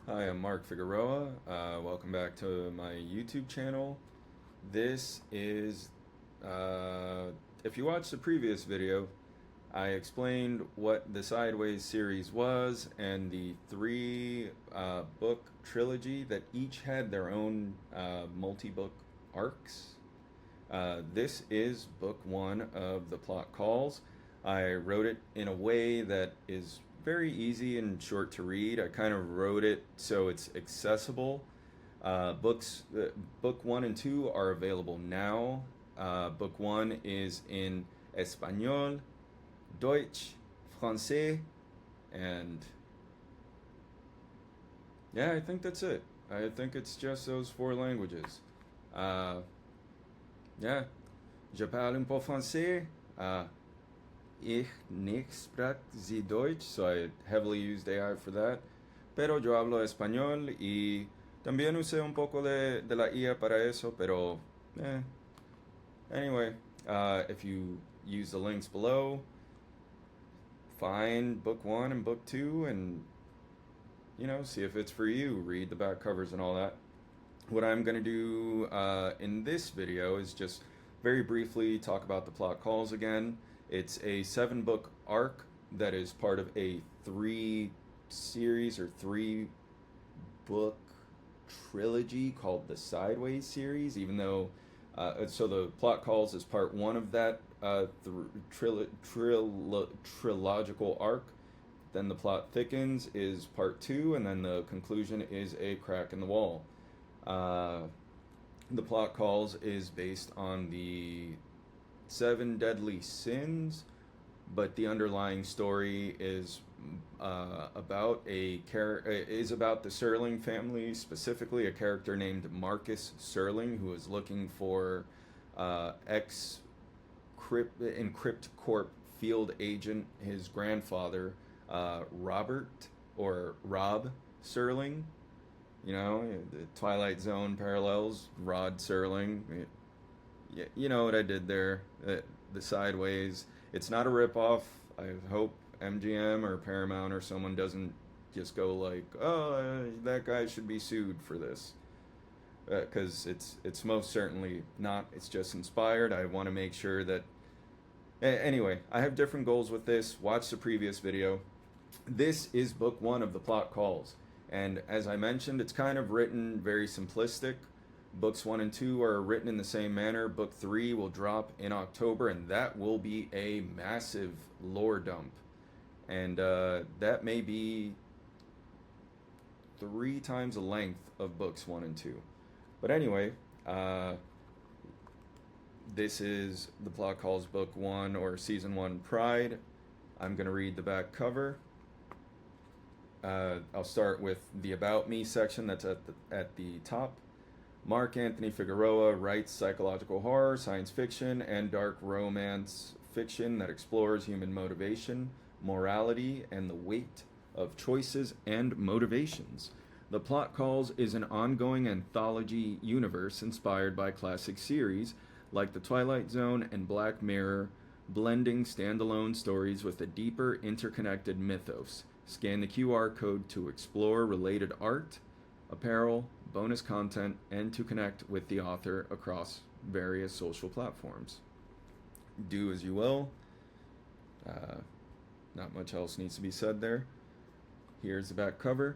Hi, I'm Mark Figueroa. Welcome back to my YouTube channel. This is, uh, if you watched the previous video, I explained what the Sideways series was and the three book trilogy that each had their own multi-book arcs. This is book one of The Plot Calls. I wrote it in a way that is very easy and short to read. I kind of wrote it so it's accessible. Book one and two are available now. Book one is in Espanol, Deutsch, Francais, and yeah, I think that's it. I think it's just those four languages. Uh, yeah, je parle un peu français. Ich nicht sprach sie Deutsch, so I heavily used AI for that. Pero yo hablo español y también usé un poco de la IA para eso, pero anyway, if you use the links below, find book one and book two and see if it's for you. Read the back covers and all that. What I'm going to do in this video is just very briefly talk about the plot calls again. It's a 7-book arc that is part of a 3-book trilogy called the Sideways series, even though so the plot calls is part one of that trilogical arc. Then the plot thickens is part two, and then the conclusion is a crack in the wall. The plot calls is based on the 7 deadly sins, but the underlying story is about the Serling family, specifically a character named Marcus Serling, who is looking for Encrypt Corp field agent, his grandfather, Robert or Rob Serling. The Twilight Zone parallels, Rod Serling. You know what I did there. The Sideways. It's not a ripoff. I hope MGM or Paramount or someone doesn't just go like, oh, that guy should be sued for this. Because it's most certainly not. It's just inspired. I want to make sure that... Anyway, I have different goals with this. Watch the previous video. This is book one of the plot calls. And as I mentioned, it's kind of written very simplistic. Books 1 and 2 are written in the same manner. Book 3 will drop in October, and that will be a massive lore dump. And that may be 3 times the length of books 1 and 2. But anyway, this is the plot calls book 1 or season 1 Pride. I'm going to read the back cover. I'll start with the About Me section that's at the top. Mark Anthony Figueroa writes psychological horror, science fiction, and dark romance fiction that explores human motivation, morality, and the weight of choices and motivations. The Plot Calls is an ongoing anthology universe inspired by classic series like The Twilight Zone and Black Mirror, blending standalone stories with a deeper interconnected mythos. Scan the QR code to explore related art, apparel, bonus content, and to connect with the author across various social platforms. Do as you will. Not much else needs to be said there. Here's the back cover.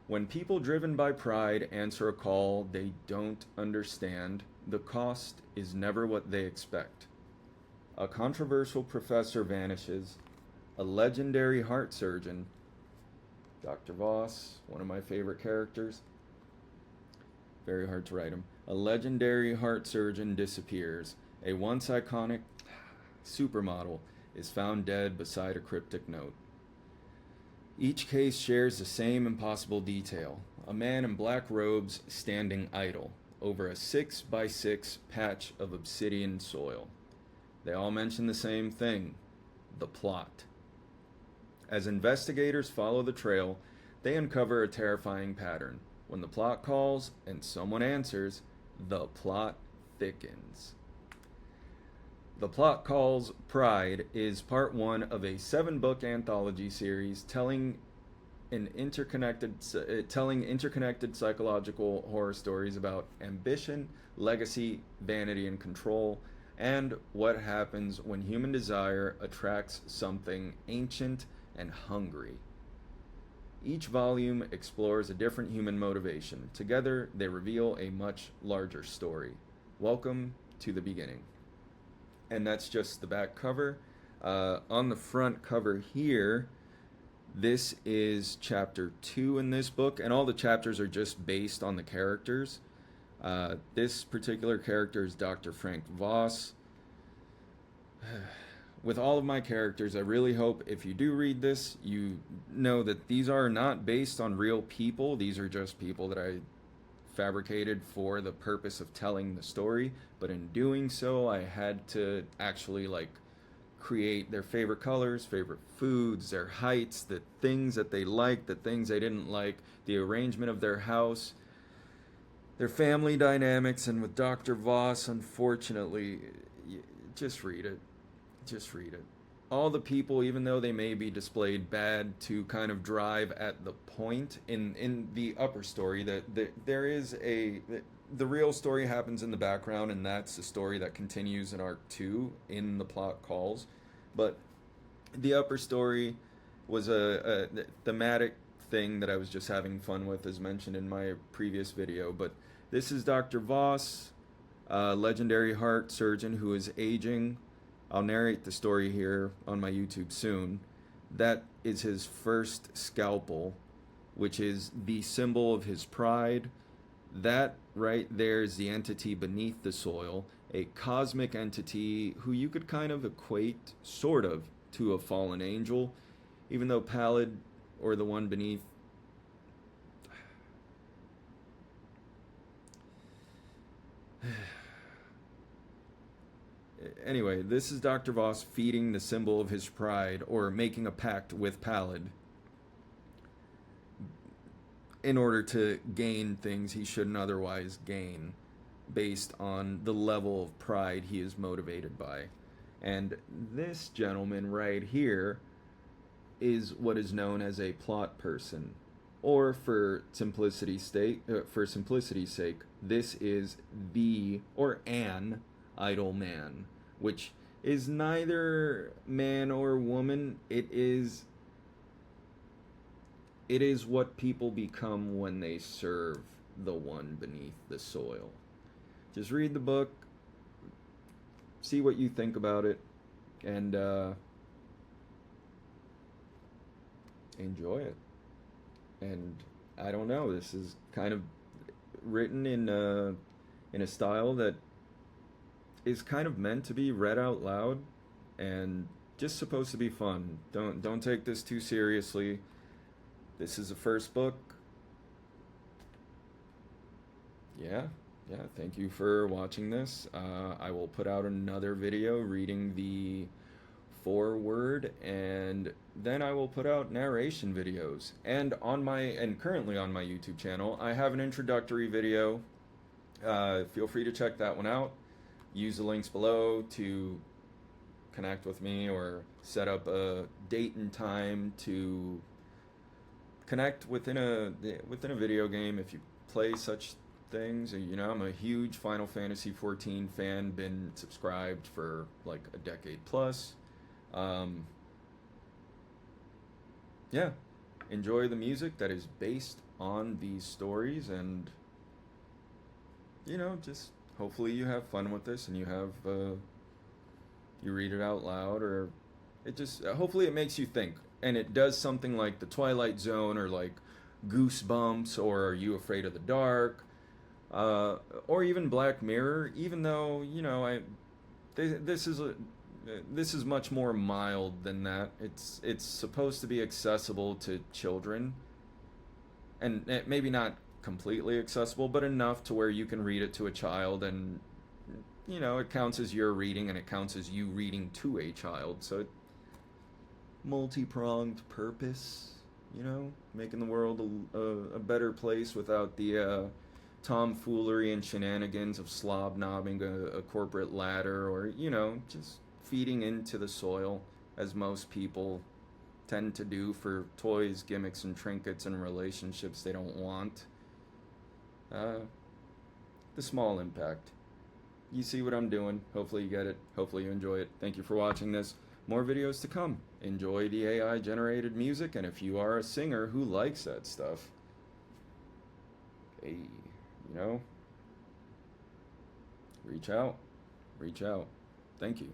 When people driven by pride answer a call they don't understand, the cost is never what they expect. A controversial professor vanishes. A legendary heart surgeon, Dr. Voss, one of my favorite characters. Very hard to write him. A legendary heart surgeon disappears. A once iconic supermodel is found dead beside a cryptic note. Each case shares the same impossible detail. A man in black robes standing idle over a 6x6 patch of obsidian soil. They all mention the same thing, the plot. As investigators follow the trail, they uncover a terrifying pattern. When the plot calls and someone answers, the plot thickens. The Plot Calls Pride is part one of a 7-book anthology series telling telling interconnected psychological horror stories about ambition, legacy, vanity, and control, and what happens when human desire attracts something ancient and hungry. Each volume explores a different human motivation. Together, they reveal a much larger story. Welcome to the beginning. And that's just the back cover. On the front cover here, this is chapter 2 in this book, and all the chapters are just based on the characters. This particular character is Dr. Frank Voss. With all of my characters, I really hope if you do read this, you know that these are not based on real people. These are just people that I fabricated for the purpose of telling the story. But in doing so, I had to actually create their favorite colors, favorite foods, their heights, the things that they liked, the things they didn't like, the arrangement of their house, their family dynamics. And with Dr. Voss, unfortunately, just read it. Just read it. All the people, even though they may be displayed bad to kind of drive at the point in the upper story, that there is the real story happens in the background, and that's the story that continues in arc 2 in the plot calls. But the upper story was a thematic thing that I was just having fun with, as mentioned in my previous video. But this is Dr. Voss, a legendary heart surgeon who is aging. I'll narrate the story here on my YouTube soon. That is his first scalpel, which is the symbol of his pride. That right there is the entity beneath the soil, a cosmic entity who you could kind of equate, sort of, to a fallen angel, even though Pallid, or the one beneath, anyway, this is Dr. Voss feeding the symbol of his pride, or making a pact with Pallid, in order to gain things he shouldn't otherwise gain, based on the level of pride he is motivated by. And this gentleman right here is what is known as a plot person, or for simplicity's sake, this is the or an idle man, which is neither man or woman. It is what people become when they serve the one beneath the soil. Just read the book, see what you think about it, and enjoy it. And I don't know, this is kind of written in a style that is kind of meant to be read out loud and just supposed to be fun. Don't take this too seriously. This is the first book. Yeah, thank you for watching this. I will put out another video reading the foreword, and then I will put out narration videos. And currently on my YouTube channel, I have an introductory video. Feel free to check that one out. Use the links below to connect with me, or set up a date and time to connect within a video game if you play such things. You know, I'm a huge Final Fantasy XIV fan, been subscribed for like a decade plus. Yeah, enjoy the music that is based on these stories, and you know, just hopefully you have fun with this, and you have you read it out loud, or it just hopefully it makes you think, and it does something like the Twilight Zone, or like Goosebumps, or Are You Afraid of the Dark, or even Black Mirror. Even though, you know, this is much more mild than that. It's supposed to be accessible to children, and maybe not completely accessible, but enough to where you can read it to a child, and you know, it counts as your reading, and it counts as you reading to a child. So multi-pronged purpose, you know, making the world a better place without the tomfoolery and shenanigans of slob knobbing a corporate ladder, or, you know, just feeding into the soil, as most people tend to do for toys, gimmicks, and trinkets and relationships they don't want. The small impact. You see what I'm doing. Hopefully you get it. Hopefully you enjoy it. Thank you for watching this. More videos to come. Enjoy the AI generated music, and if you are a singer who likes that stuff, hey, you know, reach out. Reach out. Thank you.